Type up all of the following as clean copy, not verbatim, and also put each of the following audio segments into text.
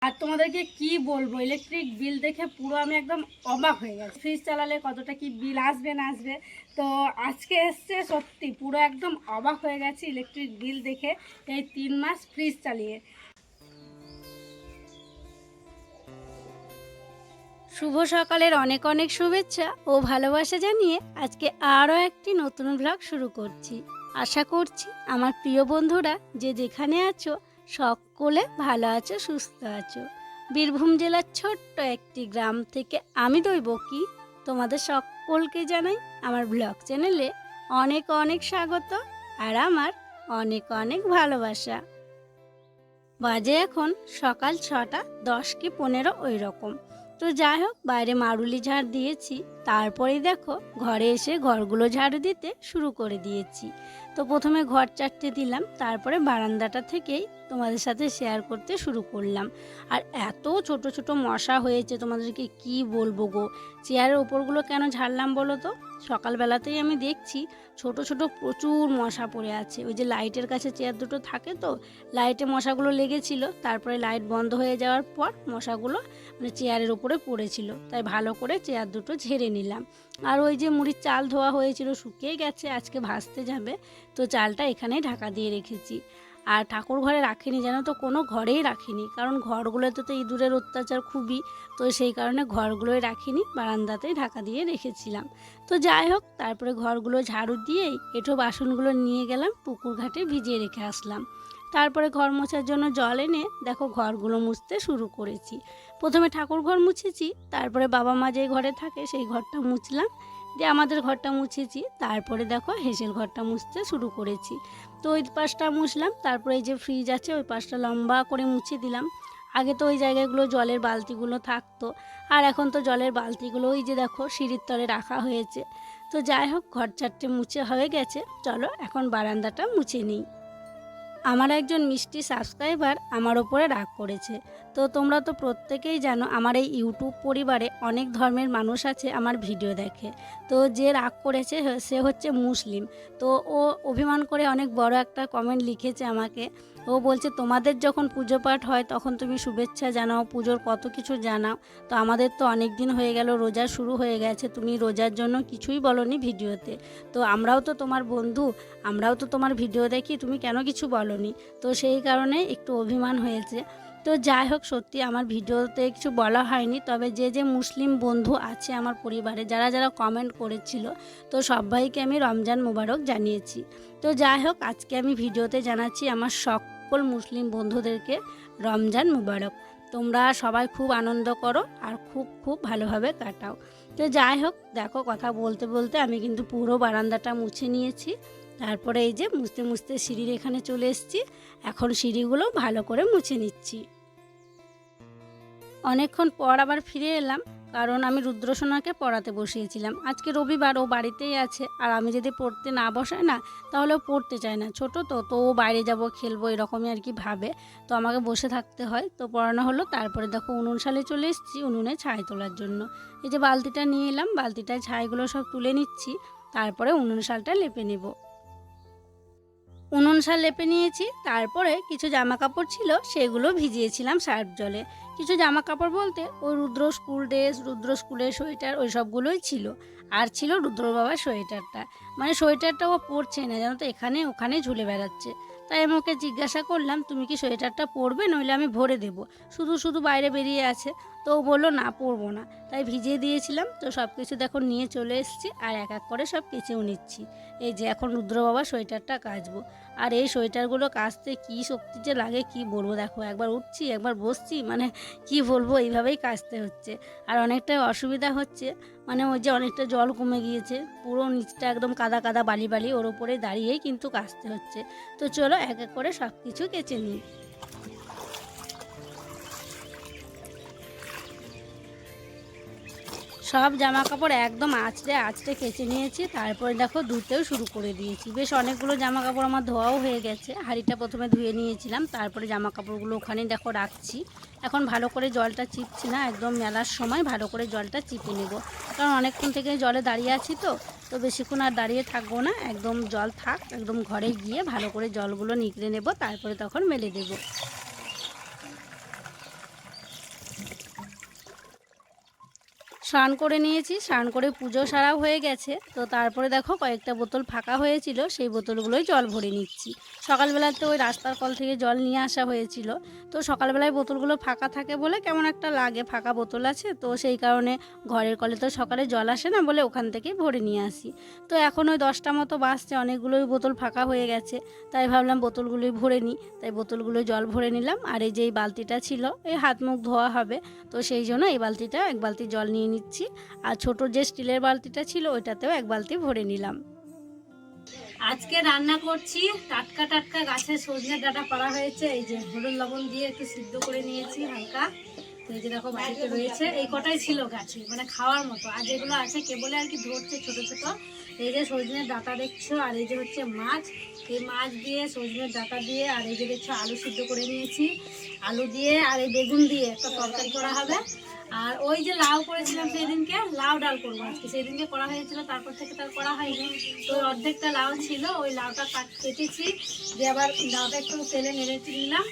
আর তোমাদেরকে কি বলবো, ইলেকট্রিক বিল দেখে পুরো আমি একদম অবাক হয়ে গেছি। ফ্রিজ চালালে কতটা কি বিল আসবে না আসবে, তো আজকে এসছে সত্যি পুরো একদম অবাক হয়ে গেছি ইলেকট্রিক বিল দেখে এই 3 মাস ফ্রিজ চালিয়ে। শুভ সকালের অনেক অনেক শুভেচ্ছা ও ভালোবাসা জানিয়ে আজকে আরও একটি নতুন ব্লগ শুরু করছি। আশা করছি আমার প্রিয় বন্ধুরা যে যেখানে আছো সকলে ভালো আছো, সুস্থ আছো। বীরভূম জেলার ছোট্ট একটি গ্রাম থেকে আমি দৈবকী তোমাদের সকলকে জানাই আমার ব্লগ চ্যানেলে অনেক অনেক স্বাগত আর আমার অনেক অনেক ভালোবাসা। বাজে এখন সকাল 6টা 10 কি 15 ওই রকম। তো যাই হোক, বাইরে মারুলি ঝাড় দিয়েছি, তারপরেই দেখো ঘরে এসে ঘরগুলো ঝাড়ু দিতে শুরু করে দিয়েছি। তো প্রথমে ঘর চারটে দিলাম, তারপরে বারান্দাটা থেকেই তোমাদের সাথে শেয়ার করতে শুরু করলাম। আর এত ছোট ছোট মশা হয়েছে তোমাদেরকে কি বলবো গো। চেয়ারের ওপরগুলো কেন ঝাড়লাম বলো তো? সকালবেলাতেই আমি দেখছি ছোট ছোট প্রচুর মশা পড়ে আছে। ওই যে লাইটের কাছে চেয়ার দুটো থাকে, তো লাইটে মশাগুলো লেগেছিল, তারপরে লাইট বন্ধ হয়ে যাওয়ার পর মশাগুলো চেয়ারের উপরে পড়েছিল, তাই ভালো করে চেয়ার দুটো ঝেড়ে নিলাম। আর ওই যে মুড়ির চাল ধোয়া হয়েছিল শুকিয়ে গেছে, আজকে ভাজতে যাবে, তো চালটা এখানেই ঢাকা দিয়ে রেখেছি। আর ঠাকুর ঘরে রাখিনি, জানো তো, কোনো ঘরেই রাখিনি, কারণ ঘরগুলোতে তো ইঁদুরের অত্যাচার খুবই, তো সেই কারণে ঘরগুলোই রাখিনি, বারান্দাতেই ঢাকা দিয়ে রেখেছিলাম। তো যাই হোক, তারপরে ঘরগুলো ঝাড়ু দিয়েই এঁঠো বাসনগুলো নিয়ে গেলাম পুকুর ঘাটে ভিজিয়ে রেখে আসলাম। তারপরে ঘর মোছার জন্য জল এনে দেখো ঘরগুলো মুছতে শুরু করেছি। প্রথমে ঠাকুর ঘর মুছেছি, তারপরে বাবা মা যে ঘরে থাকে সেই ঘরটা মুছলাম, দিয়ে আমাদের ঘরটা মুছেছি, তারপরে দেখো হেসেল ঘরটা মুছতে শুরু করেছি। তো ওই পাশটা মুছলাম, তারপরে এই যে ফ্রিজ আছে ওই পাশটা লম্বা করে মুছে দিলাম। আগে তো ওই জায়গাগুলো জলের বালতিগুলো থাকতো, আর এখন তো জলের বালতিগুলো ওই যে দেখো সিঁড়ির তলে রাখা হয়েছে। তো যাই হোক, ঘর চারটে মুছে হয়ে গেছে, চলো এখন বারান্দাটা মুছে নিই। আমার একজন মিষ্টি সাবস্ক্রাইবার আমার ওপরে রাগ করেছে। তো তোমরা তো প্রত্যেকেই জানো আমার এই ইউটিউব পরিবারে অনেক ধর্মের মানুষ আছে, আমার ভিডিও দেখে। তো যে রাগ করেছে সে হচ্ছে মুসলিম। তো ও অভিমান করে অনেক বড় একটা কমেন্ট লিখেছে আমাকে। ও বলছে তোমাদের যখন পুজো পাঠ হয় তখন তুমি শুভেচ্ছা জানাও, পুজোর কত কিছু জানাও, তো আমাদের তো অনেক দিন হয়ে গেল, রোজা শুরু হয়ে গেছে, তুমি রোজার জন্য কিছুই বলনি ভিডিওতে। তো আমরাও তো তোমার বন্ধু, আমরাও তো তোমার ভিডিও দেখি, তুমি কেন কিছু বলনি? তো সেই কারণে একটু অভিমান হয়েছে। তো যাই হোক, সত্যি আমার ভিডিওতে কিছু বলা হয়নি, তবে যে যে মুসলিম বন্ধু আছে আমার পরিবারে, যারা যারা কমেন্ট করেছিল, তো সবাইকে আমি রমজান মোবারক জানিয়েছি। তো যাই হোক, আজকে আমি ভিডিওতে জানাচ্ছি আমার সকল মুসলিম বন্ধুদেরকে রমজান মোবারক। তোমরা সবাই খুব আনন্দ করো আর খুব খুব ভালোভাবে কাটাও। তো যাই হোক, দেখো কথা বলতে বলতে আমি কিন্তু পুরো বারান্দাটা মুছে নিয়েছি। তারপরে এই যে মুছতে মুছতে সিঁড়ির এখানে চলে এসেছি, এখন সিঁড়িগুলো ভালো করে মুছে নিচ্ছি। অনেকক্ষণ পর আবার ফিরে এলাম, কারণ আমি রুদ্রসোনাকে পড়াতে বসিয়েছিলাম। আজকে রবিবার, ও বাড়িতেই আছে, আর আমি যদি পড়তে না বসাই না তাহলে ও পড়তে চায় না, ছোট তো ও বাইরে যাব খেলবো এরকমই আর কি ভাবে, তো আমাকে বসে থাকতে হয়। তো পড়ানো হলো, তারপরে দেখো উনুন শালে চলে এসেছি উনুনে ছাই তোলার জন্য। এই যে বালতিটা নিয়ে এলাম, বালতিটায় ছাইগুলো সব তুলে নিচ্ছি, তারপরে উনুন শালটা লেপে নেব। উনুন শাল লেপে নিয়েছি, তারপরে কিছু জামা কাপড় ছিল সেগুলো ভিজিয়েছিলাম সার্ফ জলে। কিছু জামা কাপড় বলতে ওই রুদ্র স্কুল ড্রেস, রুদ্র স্কুলের সোয়েটার, ওই সবগুলোই ছিল। আর ছিল রুদ্র বাবার সোয়েটারটা, মানে সোয়েটারটা ও পরছে না জানো তো, এখানে ওখানে ঝুলে বেড়াচ্ছে। তাই আমি ওকে জিজ্ঞাসা করলাম তুমি কি সোয়েটারটা পরবে, নইলে আমি ভরে দেবো, শুধু শুধু বাইরে বেরিয়ে আছে। তো ও বললো না পরবো না, তাই ভিজিয়ে দিয়েছিলাম। তো সব কিছু দেখো নিয়ে চলে এসেছি, আর এক এক করে সব কেচেও নিচ্ছি। এই যে এখন রুদ্র বাবার সোয়েটারটা কাচবো। আর এই সোয়েটারগুলো কাচতে কী শক্তি যে লাগে কি বলবো, দেখো একবার উঠছি একবার বসছি, মানে কি বলবো, এইভাবেই কাচতে হচ্ছে। আর অনেকটা অসুবিধা হচ্ছে, মানে ওই যে অনেকটা জল কমে গিয়েছে, পুরো নিচটা একদম কাদা কাদা বালি বালি, ওর ওপরে দাঁড়িয়েই কিন্তু কাচতে হচ্ছে। তো চলো এক এক করে সব কিছু কেচে নিই। সব জামা কাপড় একদম আঁচড়ে আঁচড়ে কেচে নিয়েছি, তারপরে দেখো ধুতেও শুরু করে দিয়েছি। বেশ অনেকগুলো জামা কাপড় আমার ধোয়াও হয়ে গেছে। হাঁড়িটা প্রথমে ধুয়ে নিয়েছিলাম, তারপরে জামা কাপড়গুলো ওখানেই দেখো রাখছি। এখন ভালো করে জলটা চিপছি না, একদম মেলার সময় ভালো করে জলটা চিপে নেব, কারণ অনেকক্ষণ থেকে জলে দাঁড়িয়ে আছি, তো বেশিক্ষণ আর দাঁড়িয়ে থাকবো না, একদম জল থাক, একদম ঘরে গিয়ে ভালো করে জলগুলো নিগড়ে নেব, তারপরে তখন মেলে দেবো। স্নান করে নিয়েছি, স্নান করে পুজো সারাও হয়ে গেছে। তো তারপরে দেখো কয়েকটা বোতল ফাঁকা হয়েছিল, সেই বোতলগুলোই জল ভরে নিচ্ছি। সকালবেলাতে ওই রাস্তার কল থেকে জল নিয়ে আসা হয়েছিল। তো সকালবেলায় বোতলগুলো ফাঁকা থাকে বলে কেমন একটা লাগে, ফাঁকা বোতল আছে, তো সেই কারণে ঘরের কলে তো সকালে জল আসে না বলে ওখান থেকেই ভরে নিয়ে আসি। তো এখন ওই 10টা মতো বাজছে, অনেকগুলোই বোতল ফাঁকা হয়ে গেছে, তাই ভাবলাম বোতলগুলোই ভরে নিই। তাই বোতলগুলোই জল ভরে নিলাম। আর এই যে এই বালতিটা ছিল, এই হাত মুখ ধোয়া হবে, তো সেই জন্য এই বালতিটা এক বালতি জল নিয়ে নিচ্ছি। আর ছোট যে স্টিলের বালতিটা ছিল ওইটাতেও এক বালতি ভরে নিলাম। আজকে রান্না করছি টাটকা টাটকা গাছের সজনে ডাঁটা পাড়া হয়েছে, এই যে হলুদ লবণ দিয়ে একটু সিদ্ধ করে নিয়েছি হালকা। তো এই যে দেখো বাড়িতে রয়েছে, এই কটাই ছিল গাছে, মানে খাওয়ার মতো। আর যেগুলো আছে কেবলে আর কি ধরছে ছোট ছোট। এই যে সজনের ডাঁটা দেখছো, আর এই যে হচ্ছে মাছ, এই মাছ দিয়ে সজনের ডাঁটা দিয়ে, আর এই যে দেখছো আলু সিদ্ধ করে নিয়েছি, আলু দিয়ে আর এই বেগুন দিয়ে একটা তরকারি করা হবে। আর ওই যে লাউ করেছিলাম সেদিনকে, লাউ ডাল করবো আজকে, সেদিনকে করা হয়েছিল, তারপর থেকে তার করা হয়নি। তো অর্ধেকটা লাউ ছিল, ওই লাউটা কেটেছি, দিয়ে আবার লাউটা একটু তেলে নেড়ে নিলাম।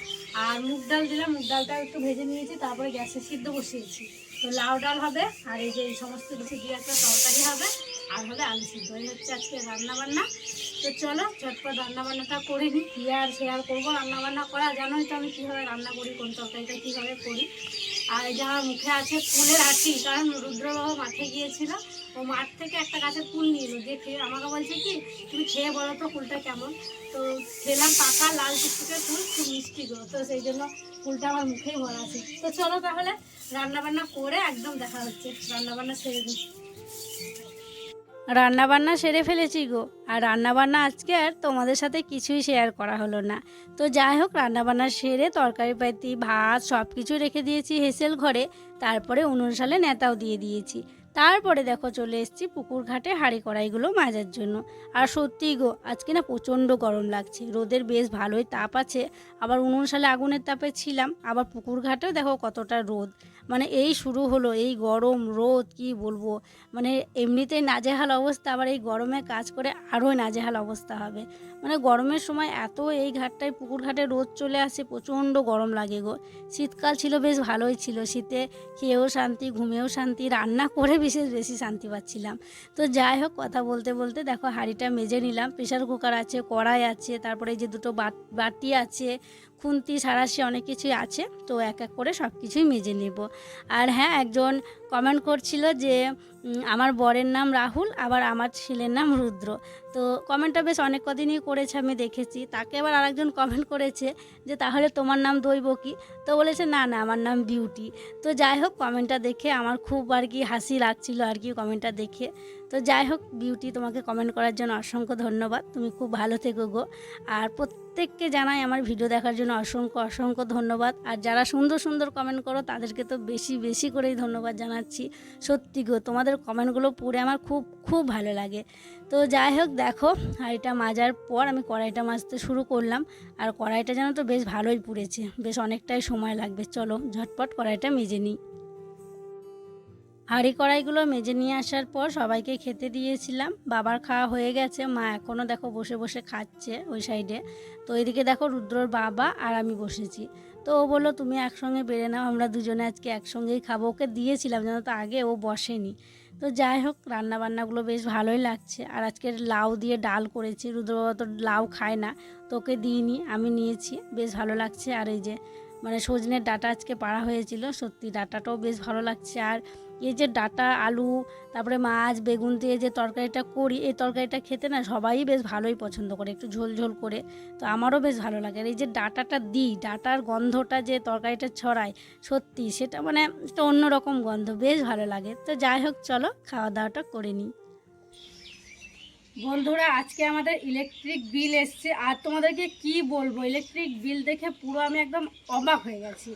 আর মুগ ডাল দিলাম, মুগ ডালটা একটু ভেজে নিয়েছি, তারপরে গ্যাসে সিদ্ধ বসিয়েছি। তো লাউ ডাল হবে, আর এই যে এই সমস্ত কিছু দিয়ে একটা তরকারি হবে, আর হলে আলু সিদ্ধ। এই হচ্ছে আজকে রান্নাবান্না। তো চলো ঝটপট রান্নাবান্নাটা করে নিই, কী আর শেয়ার করবো রান্নাবান্না করা, জানোই তো আমি কীভাবে রান্না করি, কোন তরকারিটা কীভাবে করি। আর এই যে আমার মুখে আছে ফুলের আঁটি, কারণ রুদ্রবাবু মাঠে গিয়েছিল, ও মাঠ থেকে একটা গাছের ফুল নিয়ে এলো, যে খেয়ে আমাকে বলছে কি তুমি খেয়ে বলো তো ফুলটা কেমন। তো খেলাম, পাকা লাল টুকটুকে ফুল, খুব মিষ্টি গো, তো সেই জন্য ফুলটা আমার মুখেই ভরা আছে। তো চলো তাহলে রান্নাবান্না করে একদম দেখা হচ্ছে, রান্নাবান্না সেরে দিই। রান্নাবান্না সেরে ফেলেছি গো। আর রান্নাবান্না আজকে আর তোমাদের সাথে কিছুই শেয়ার করা হলো না। তো যাই হোক, রান্নাবান্না সেরে তরকারি পাতি ভাত সব কিছু রেখে দিয়েছি হেসেল ঘরে। তারপরে উনুন সালে নেতাও দিয়ে দিয়েছি। তারপরে দেখো চলে এসেছি পুকুর ঘাটে হাঁড়ি কড়াইগুলো মাজার জন্য। আর সত্যিই গো, আজকে না প্রচণ্ড গরম লাগছে, রোদের বেশ ভালোই তাপ আছে। আবার উনুন সালে আগুনের তাপে ছিলাম, আবার পুকুর ঘাটেও দেখো কতটা রোদ। মানে এই শুরু হলো এই গরম রোদ, কি বলবো। মানে এমনিতেই নাজেহাল অবস্থা, আবার এই গরমে কাজ করে আরও নাজেহাল অবস্থা হবে। মানে গরমের সময় এত এই ঘাটটায় পুকুর ঘাটে রোদ চলে আসে, প্রচণ্ড গরম লাগে গো। শীতকাল ছিল, বেশ ভালোই ছিল, শীতে খেয়েও শান্তি, ঘুমেও শান্তি, রান্না করে বিশেষ বেশি শান্তি পাচ্ছিলাম। তো যাই হোক, কথা বলতে বলতে দেখো হাঁড়িটা মেজে নিলাম, প্রেশার কুকার আছে, কড়াই আছে, তারপরে এই যে দুটো বাটি আছে, খুন্তি সাঁড়াশি অনেক কিছুই আছে। তো এক এক করে সব কিছুই মেজে নেব। আর হ্যাঁ, একজন কমেন্ট করছিল যে আমার বরের নাম রাহুল, আবার আমার ছেলের নাম রুদ্র। তো কমেন্টটা বেশ অনেক কদিনই করেছে, আমি দেখেছি। তাকে আবার আরেকজন কমেন্ট করেছে যে তাহলে তোমার নাম দৈবকী। তো বলেছে না না, আমার নাম বিউটি। তো যাই হোক, কমেন্টটা দেখে আমার খুব আর কি হাসি লাগছিল আর কি কমেন্টটা দেখে। তো যাই হোক বিউটি, তোমাকে কমেন্ট করার জন্য অসংখ্য ধন্যবাদ, তুমি খুব ভালো থেকো গো। আর প্রত্যেককে জানাই আমার ভিডিও দেখার জন্য অসংখ্য অসংখ্য ধন্যবাদ। আর যারা সুন্দর সুন্দর কমেন্ট করো তাদেরকে তো বেশি বেশি করেই ধন্যবাদ জানাচ্ছি। সত্যি গো, তোমাদের কমেন্টগুলো পড়ে আমার খুব খুব ভালো লাগে। তো যাই হোক, দেখো হাঁড়িটা মাজার পর আমি কড়াইটা মাজতে শুরু করলাম। আর কড়াইটা যেন তো বেশ ভালোই পুড়েছে, বেশ অনেকটাই সময় লাগবে। চলো ঝটপট কড়াইটা মেজে নিই। হাঁড়ি কড়াইগুলো মেজে নিয়ে আসার পর সবাইকে খেতে দিয়েছিলাম, বাবার খাওয়া হয়ে গেছে, মা এখনও দেখো বসে বসে খাচ্ছে ওই সাইডে। তো এদিকে দেখো রুদ্রর বাবা আর আমি বসেছি। তো ও বললো তুমি একসঙ্গে বেড়ে নাও, আমরা দুজনে আজকে একসঙ্গেই খাবো, ওকে দিয়েছিলাম জানো তো, আগে ও বসেনি। তো যাই হোক, রান্নাবান্নাগুলো বেশ ভালোই লাগছে। আর আজকের লাউ দিয়ে ডাল করেছি, রুদ্র বাবা তো লাউ খায় না, তো ওকে দিইনি, আমি নিয়েছি, বেশ ভালো লাগছে। আর এই যে মানে সজনের ডাঁটা আজকে পাড়া হয়েছিল, সত্যি ডাঁটাটাও বেশ ভালো লাগছে। আর এই যে ডাঁটা আলু তারপরে মাছ বেগুন দিয়ে যে তরকারিটা করি, এই তরকারিটা খেতে না সবাই বেশ ভালোই পছন্দ করে, একটু ঝোল ঝোল করে। তো আমারও বেশ ভালো লাগে। আর এই যে ডাঁটাটা দিই, ডাঁটার গন্ধটা যে তরকারিটা ছড়ায়, সত্যি সেটা মানে একটা অন্যরকম গন্ধ, বেশ ভালো লাগে। তো যাই হোক, চলো খাওয়া দাওয়াটা করে নিই। বন্ধুরা, আজকে আমাদের ইলেকট্রিক বিল এসছে, আর তোমাদেরকে কি বলবো, ইলেকট্রিক বিল দেখে পুরো আমি একদম অবাক হয়ে গেছি।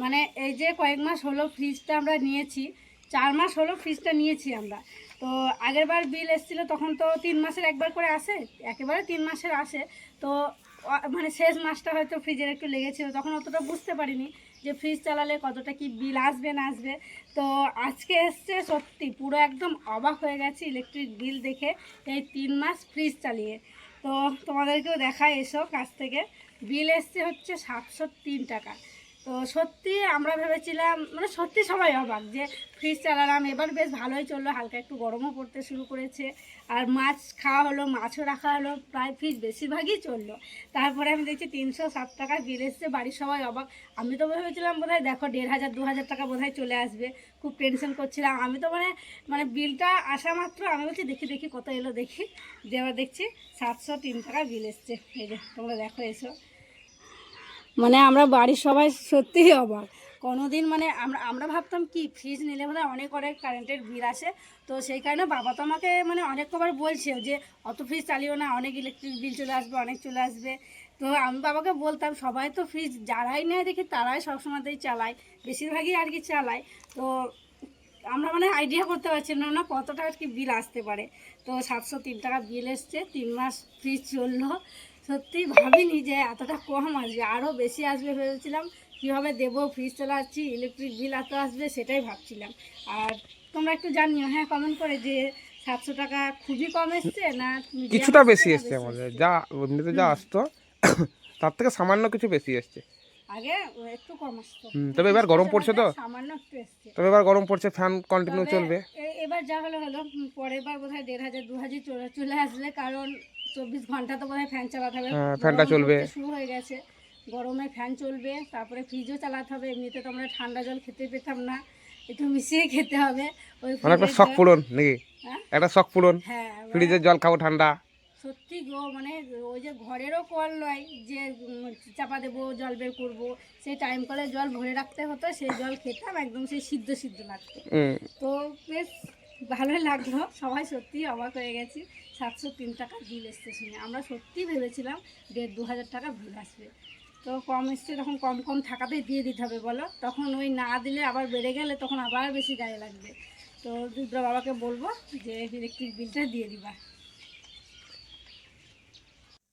মানে এই যে কয়েক মাস হলো ফ্রিজটা আমরা নিয়েছি, 4 মাস হলো ফ্রিজটা নিয়েছি আমরা। তো আগেরবার বিল এসেছিলো তখন তো 3 মাসের একবার করে আসে, একেবারে 3 মাসের আসে। তো মানে শেষ মাসটা হয়তো ফ্রিজের একটু লেগেছিলো, তখন অতটা বুঝতে পারিনি যে ফ্রিজ চালালে কতটা কি বিল আসবে না আসবে। তো আজকে এসছে, সত্যি পুরো একদম অবাক হয়ে গেছি ইলেকট্রিক বিল দেখে, এই 3 মাস ফ্রিজ চালিয়ে। তো তোমাদেরকেও দেখায় এসো কাছ থেকে। বিল এসছে হচ্ছে 703 টাকা। তো সত্যি আমরা ভেবেছিলাম, মানে সত্যি সবাই অবাক যে ফ্রিজ চালালাম, এবার বেশ ভালোই চললো, হালকা একটু গরমও পড়তে শুরু করেছে, আর মাছ খাওয়া হলো, মাছও রাখা হলো, প্রায় ফ্রিজ বেশিরভাগই চললো। তারপরে আমি দেখছি 307 টাকা বিল এসছে, বাড়ির সবাই অবাক। আমি তো ভেবেছিলাম বোধহয় দেখো 1500-2000 টাকা বোধহয় চলে আসবে, খুব টেনশন করছিলাম আমি তো, মানে বিলটা আসা মাত্র আমি বলছি দেখি দেখি কত এলো দেখি, যে আবার দেখছি 703 টাকা বিল এসছে। এই যে তোমরা দেখো এসো, মানে আমরা বাড়ির সবাই সত্যিই অবাক। কোনোদিন মানে আমরা ভাবতাম কি ফ্রিজ নিলে বোধহয় অনেক অনেক কারেন্টের বিল আসে, তো সেই কারণে বাবা তো আমাকে মানে অনেক কবার বলছে যে অত ফ্রিজ চালিও না, অনেক ইলেকট্রিক বিল চলে আসবে, অনেক চলে আসবে। তো আমি বাবাকে বলতাম সবাই তো ফ্রিজ যারাই নেয় দেখি তারাই সবসময়তেই চালায়, বেশিরভাগই আর কি চালায়। তো আমরা মানে আইডিয়া করতে পারছি না কতটা আর কি বিল আসতে পারে। তো 703 টাকা বিল এসছে, 3 মাস ফ্রিজ চললো। সত্যি ভাবিনি যে এতটা কম আসবে, আরও বেশি আসবে ভেবেছিলাম। কীভাবে দেবো, ফ্রিজ চালাচ্ছি, ইলেকট্রিক বিল এত আসবে সেটাই ভাবছিলাম। আর তোমরা একটু জানিও হ্যাঁ কমেন্ট করে যে 700 টাকা খুবই কম এসছে না কিছুটা বেশি এসছে আমাদের, যা এমনিতে যা আসতো তার থেকে সামান্য কিছু বেশি এসছে। আগে একটু কম আসতো, তবে এবার গরম পড়ছে তো, সামান্য একটু এসছে। তবে এবার গরম পড়ছে, ফ্যান কন্টিনিউ চলবে। এবার যা হলো হলো, পরের বার বোধহয় 1500-2000 চলে আসবে, কারণ 24 ঘন্টা তো বোধহয় ফ্যান চালাতে হবে, ফ্যানটা চলবে, শুরু হয়ে গেছে গরমে ফ্যান চলবে, তারপরে ফ্রিজও চালাতে হবে। এমনিতে তো আমরা ঠান্ডা জল খেতে পেতাম না, একটু মিশিয়ে খেতে হবে ওই একটা শখ পূরণ নাকি, একটা শখ পূরণ। হ্যাঁ, ফ্রিজের জল খাবো ঠান্ডা। সত্যি গো, মানে ওই যে ঘরেরও কল নয় যে চাপা দেবো জল বের করবো, সেই টাইম কলে জল ভরে রাখতে হতো, সেই জল খেতাম একদম, সেই সিদ্ধ সিদ্ধ লাগতো। তো বেশ ভালোই লাগলো, সবাই সত্যি অবাক হয়ে গেছি। 703 টাকা বিল এসছে শুনে আমরা সত্যি ভেবেছিলাম 1500-2000 টাকা বিল আসবে। তো কম এসছে, তখন কম কম থাকাতেই দিয়ে দিতে হবে বলো, তখন ওই না দিলে আবার বেড়ে গেলে তখন আবার বেশি গায়ে লাগবে। তো রুদ্র বাবাকে বলবো যে ইলেকট্রিক বিলটা দিয়ে দিবা।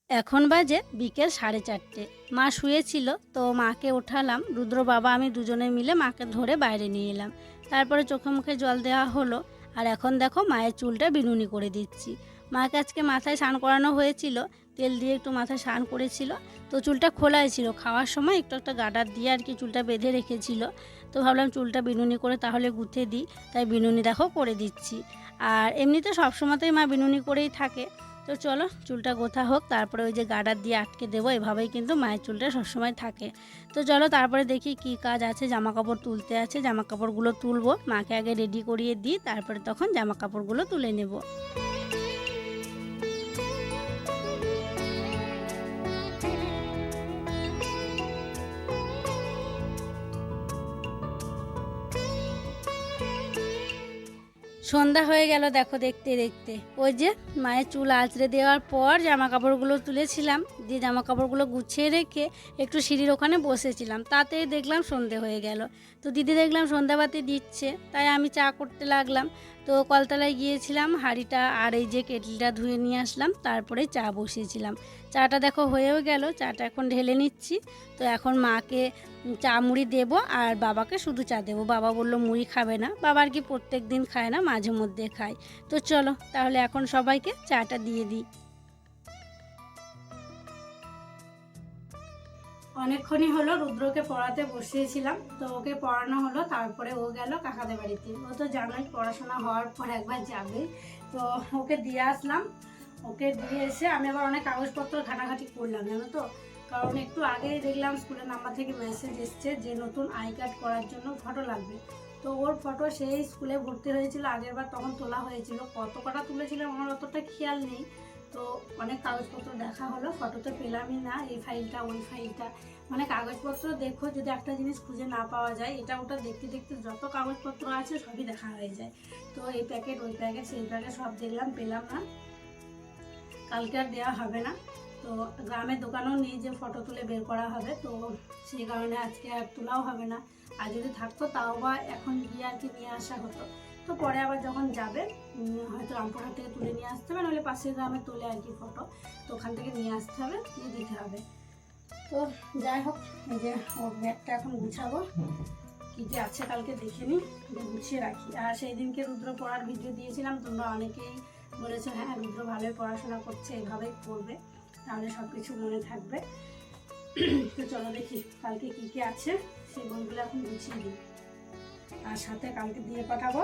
এখন বাজে বিকেল 4:30, মা শুয়েছিল, তো মাকে ওঠালাম, রুদ্র বাবা আমি দুজনে মিলে মাকে ধরে বাইরে নিয়ে এলাম, তারপরে চোখে মুখে জল দেওয়া হলো। আর এখন দেখো মায়ের চুলটা বিনুনি করে দিচ্ছি। মাকে আজকে মাথায় স্নান করানো হয়েছিল, তেল দিয়ে একটু মাথায় স্নান করেছিল, তো চুলটা খোলাই ছিল, খাওয়ার সময় একটু একটা গাডার দিয়ে আর কি চুলটা বেঁধে রেখেছিল। তো ভাবলাম চুলটা বিনুনি করে তাহলে গুঁথে দিই, তাই বিনুনি দেখো করে দিচ্ছি। আর এমনিতে সবসময়তেই মা বিনুনি করেই থাকে। তো চলো চুলটা গোথা হোক, তারপরে ওই যে গার্ডার দিয়ে আটকে দেবো, এভাবেই কিন্তু মায়ের চুলটা সবসময় থাকে। তো চলো তারপরে দেখি কি কাজ আছে, জামা কাপড় তুলতে আছে, জামা কাপড়গুলো তুলবো, মাকে আগে রেডি করিয়ে দিই, তারপরে তখন জামা কাপড়গুলো তুলে নেব। সন্ধ্যা হয়ে গেল দেখো, দেখতে দেখতে ওই যে মায়ের চুল আঁচড়ে দেওয়ার পর জামা কাপড়গুলো তুলেছিলাম, দিয়ে জামা কাপড়গুলো গুছিয়ে রেখে একটু সিঁড়ির ওখানে বসেছিলাম, তাতেই দেখলাম সন্ধে হয়ে গেল। তো দিদি দেখলাম সন্ধ্যাবাতি দিচ্ছে, তাই আমি চা করতে লাগলাম। তো কলতলায় গিয়েছিলাম, হাঁড়িটা আর এই যে কেটলিটা ধুয়ে নিয়ে আসলাম, তারপরে চা বসিয়েছিলাম। চাটা দেখো হয়েও গেল, চাটা এখন ঢেলে নিচ্ছি। তো এখন মাকে চা মুড়ি দেবো আর বাবাকে শুধু চা দেবো, বাবা বললো মুড়ি খাবে না, বাবা আর কি প্রত্যেক দিন খায় না, মাঝে মধ্যে খায়। তো চলো তাহলে এখন সবাইকে চাটা দিয়ে দিই। অনেকক্ষণই হলো রুদ্রকে পড়াতে বসিয়েছিলাম, তো ওকে পড়ানো হলো, তারপরে ও গেল কাকাদের বাড়িতে। ও তো জানোই পড়াশোনা হওয়ার পর একবার যাবে, তো ওকে দিয়ে আসলাম। ওকে দিয়ে এসে আমি আবার অনেক কাগজপত্র ঘাটাঘাটি করলাম জানো তো, কারণ একটু আগেই দেখলাম স্কুলের নাম্বার থেকে মেসেজ এসছে যে নতুন আই কার্ড করার জন্য ফটো লাগবে। তো ওর ফটো সেই স্কুলে ভর্তি হয়েছিল আগের বার, তখন তোলা হয়েছিল, কত কটা তুলেছিলাম আমার অতটা খেয়াল নেই। তো অনেক কাগজপত্র দেখা হলো, ফটোতে পেলামই না, এই ফাইলটা ওই ফাইলটা, মানে কাগজপত্র দেখো যদি একটা জিনিস খুঁজে না পাওয়া যায়, এটা ওটা দেখতে দেখতে যত কাগজপত্র আছে সবই দেখা হয়ে যায়। তো এই প্যাকেট ওই প্যাকেট সেই প্যাকেট সব দেখলাম, পেলাম না, কালকে আর দেওয়া হবে না। তো গ্রামের দোকানেও নেই যে ফটো তুলে বের করা হবে, তো সেই কারণে আজকে আর তোলাও হবে না। আর যদি থাকতো তাও বা এখন গিয়ে আর কি নিয়ে আসা হতো। তো পরে আবার যখন যাবে হয়তো রামপুরহাট থেকে তুলে নিয়ে আসতে হবে, নাহলে পাশের গ্রামে তোলে আর কি ফটো, তো ওখান থেকে নিয়ে আসতে হবে, দিয়ে দিতে হবে। তো যাই হোক, এই যে ওর ব্যাগটা এখন গুছাবো, কী কী আছে কালকে দেখে নিই, গুছিয়ে রাখি। আর সেই দিনকে রুদ্র পড়ার ভিডিও দিয়েছিলাম, তোমরা অনেকেই বলেছো হ্যাঁ রুদ্র ভালোই পড়াশোনা করছে, এইভাবেই করবে, তাহলে সব কিছু মনে থাকবে। তো চলো দেখি কালকে কী কী আছে। সেই বইগুলো এখন গুছিয়ে দিই। আর সাথে কালকে দিয়ে পাঠাবো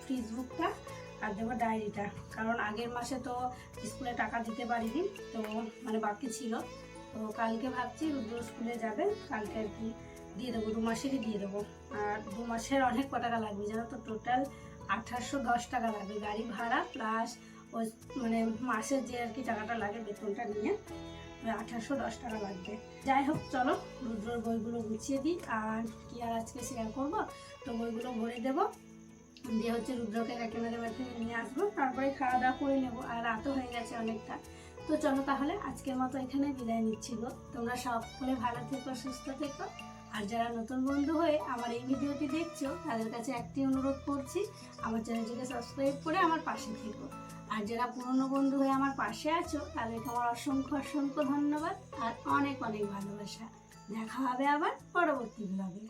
ফিজ বুকটা আর দেবো ডায়েরিটা, কারণ আগের মাসে তো স্কুলে টাকা দিতে পারিনি, তো মানে বাকি ছিল। তো কালকে ভাবছি রুদ্র স্কুলে যাবে, কালকে আর কি দিয়ে দেবো, 2 মাসেরই দিয়ে দেবো। আর 2 মাসের অনেক টাকা লাগবে জানো তো, টোটাল 1810 টাকা লাগবে গাড়ি ভাড়া প্লাস ওই মানে মাসের যে আর কি টাকাটা লাগে বেতনটা নিয়ে 1810 টাকা লাগবে। যাই হোক চলো রুদ্রর বইগুলো গুছিয়ে দিই, আর কি আর আজকে শেয়ার করবো, তো বইগুলো ভরে দেবো, দিয়ে হচ্ছে রুদ্রকে কাকিমাদের বাড়ি থেকে নিয়ে আসবো, তারপরে খাওয়া দাওয়া করে নেবো, আর রাতও হয়ে গেছে অনেকটা। তো চলো তাহলে আজকের মতো এখানে বিদায় নিচ্ছি গো। তোমরা সকলে ভালো থেকো, সুস্থ থেকো। আর যারা নতুন বন্ধু হয়ে আমার এই ভিডিওটি দেখছো তাদের কাছে একটি অনুরোধ করছি, আমার চ্যানেলটিকে সাবস্ক্রাইব করে আমার পাশে থেকো। আর যারা পুরনো বন্ধু হয়ে আমার পাশে আছো তাদেরকে আমার অসংখ্য অসংখ্য ধন্যবাদ আর অনেক অনেক ভালোবাসা। দেখা হবে আবার পরবর্তী ব্লগে।